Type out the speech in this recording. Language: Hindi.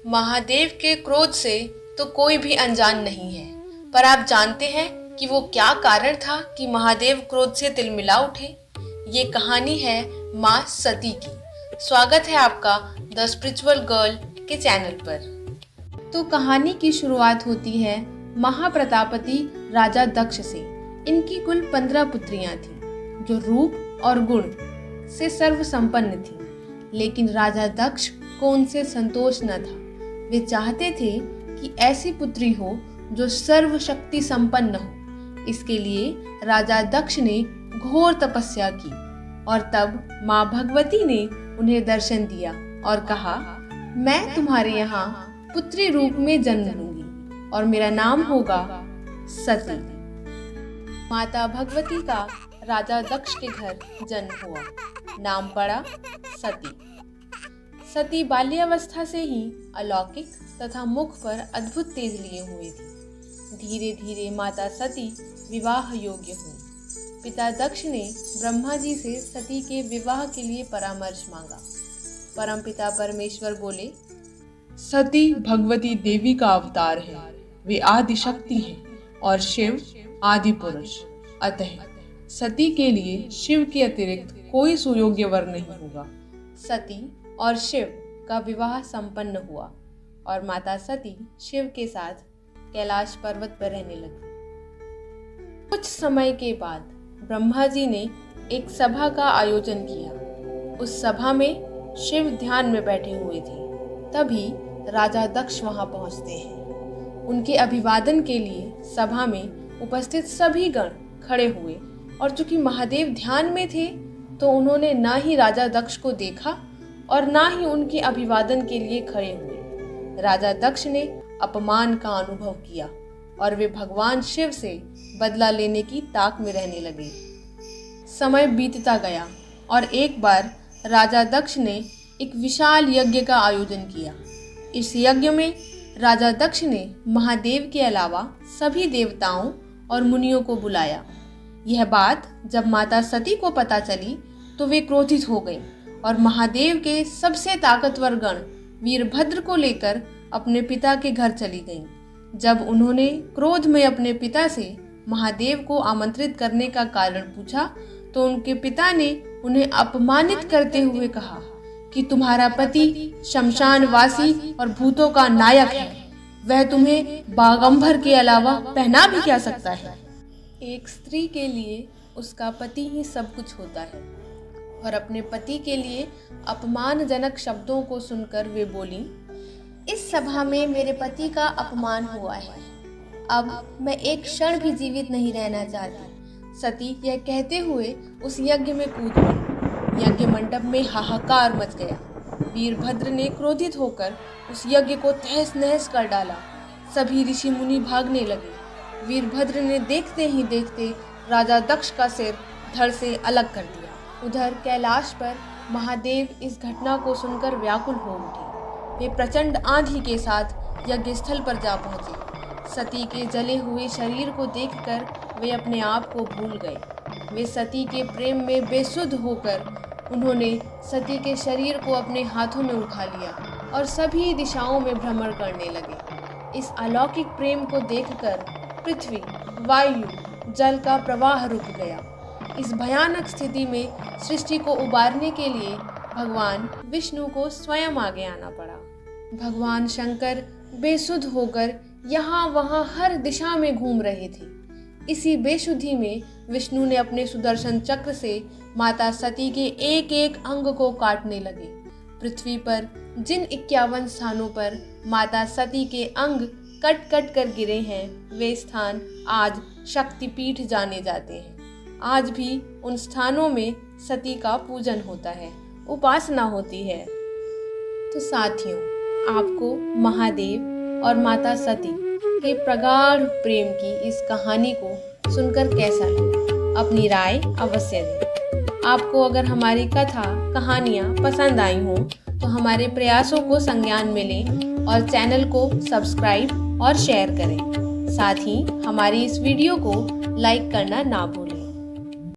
महादेव के क्रोध से तो कोई भी अनजान नहीं है, पर आप जानते हैं कि वो क्या कारण था कि महादेव क्रोध से तिलमिला उठे? ये कहानी है माँ सती की। स्वागत है आपका द स्पिरिचुअल गर्ल के चैनल पर। तो कहानी की शुरुआत होती है महाप्रतापति राजा दक्ष से। इनकी कुल 15 पुत्रियां थीं, जो रूप और गुण से सर्व संपन्न थीं। लेकिन राजा दक्ष को उनसे संतोष न था। वे चाहते थे कि ऐसी पुत्री हो जो सर्वशक्ति संपन्न हो। इसके लिए राजा दक्ष ने घोर तपस्या की और तब माँ भगवती ने उन्हें दर्शन दिया और कहा, मैं तुम्हारे यहाँ पुत्री रूप में जन्म लूंगी और मेरा नाम होगा सती। माता भगवती का राजा दक्ष के घर जन्म हुआ। नाम पड़ा सती। सती बाल्यावस्था से ही अलौकिक तथा मुख पर अद्भुत तेज लिए हुई थी। धीरे धीरे माता सती विवाह योग्य हुई। पिता दक्ष ने ब्रह्मा जी से सती के विवाह के लिए परामर्श मांगा। परमपिता परमेश्वर बोले, सती भगवती देवी का अवतार है। वे आदि शक्ति हैं और शिव आदि पुरुष। अतः सती के लिए शिव के अतिरिक्त कोई सुयोग्य वर नहीं होगा। सती और शिव का विवाह संपन्न हुआ और माता सती शिव के साथ कैलाश पर्वत पर रहने लगी। कुछ समय के बाद ब्रह्मा जी ने एक सभा का आयोजन किया। उस सभा में शिव ध्यान में बैठे हुए थे। तभी राजा दक्ष वहां पहुंचते हैं। उनके अभिवादन के लिए सभा में उपस्थित सभी गण खड़े हुए और चूंकि महादेव ध्यान में थे तो उन्होंने ना ही राजा दक्ष को देखा और ना ही उनके अभिवादन के लिए खड़े हुए। राजा दक्ष ने अपमान का अनुभव किया और वे भगवान शिव से बदला लेने की ताक में रहने लगे। समय बीतता गया और एक बार राजा दक्ष ने एक विशाल यज्ञ का आयोजन किया। इस यज्ञ में राजा दक्ष ने महादेव के अलावा सभी देवताओं और मुनियों को बुलाया। यह बात जब माता सती को पता चली तो वे क्रोधित हो गईं और महादेव के सबसे ताकतवर गण वीरभद्र को लेकर अपने पिता के घर चली गईं। जब उन्होंने क्रोध में अपने पिता से महादेव को आमंत्रित करने का कारण पूछा तो उनके पिता ने उन्हें अपमानित करते हुए कहा कि तुम्हारा पति शमशानवासी और भूतों का नायक है। वह तुम्हें बागंबर के अलावा पहना भी क्या सकता है। एक स्त्री के लिए उसका पति ही सब कुछ होता है और अपने पति के लिए अपमानजनक शब्दों को सुनकर वे बोली, इस सभा में मेरे पति का अपमान हुआ है। अब मैं एक क्षण भी जीवित नहीं रहना चाहती। सती यह कहते हुए उस यज्ञ में कूद पड़ी। यज्ञ मंडप में हाहाकार मच गया। वीरभद्र ने क्रोधित होकर उस यज्ञ को तहस नहस कर डाला। सभी ऋषि मुनि भागने लगे। वीरभद्र ने देखते ही देखते राजा दक्ष का सिर धड़ से अलग कर दिया। उधर कैलाश पर महादेव इस घटना को सुनकर व्याकुल हो उठे। वे प्रचंड आंधी के साथ यज्ञ स्थल पर जा पहुंचे। सती के जले हुए शरीर को देखकर वे अपने आप को भूल गए। वे सती के प्रेम में बेसुध होकर उन्होंने सती के शरीर को अपने हाथों में उठा लिया और सभी दिशाओं में भ्रमण करने लगे। इस अलौकिक प्रेम को देखकर पृथ्वी, वायु, जल का प्रवाह रुक गया। इस भयानक स्थिति में सृष्टि को उबारने के लिए भगवान विष्णु को स्वयं आगे आना पड़ा। भगवान शंकर बेसुध होकर यहाँ वहाँ हर दिशा में घूम रहे थे। इसी बेसुधी में विष्णु ने अपने सुदर्शन चक्र से माता सती के एक एक अंग को काटने लगे। पृथ्वी पर जिन 51 स्थानों पर माता सती के अंग कट कट कर गिरे हैं, वे स्थान आज शक्तिपीठ जाने जाते हैं। आज भी उन स्थानों में सती का पूजन होता है, उपासना होती है। तो साथियों, आपको महादेव और माता सती के प्रगाढ़ प्रेम की इस कहानी को सुनकर कैसा लगा? अपनी राय अवश्य दें। आपको अगर हमारी कथा कहानियाँ पसंद आई हों तो हमारे प्रयासों को संज्ञान में लें और चैनल को सब्सक्राइब और शेयर करें। साथ ही हमारी इस वीडियो को लाइक करना ना भूलें।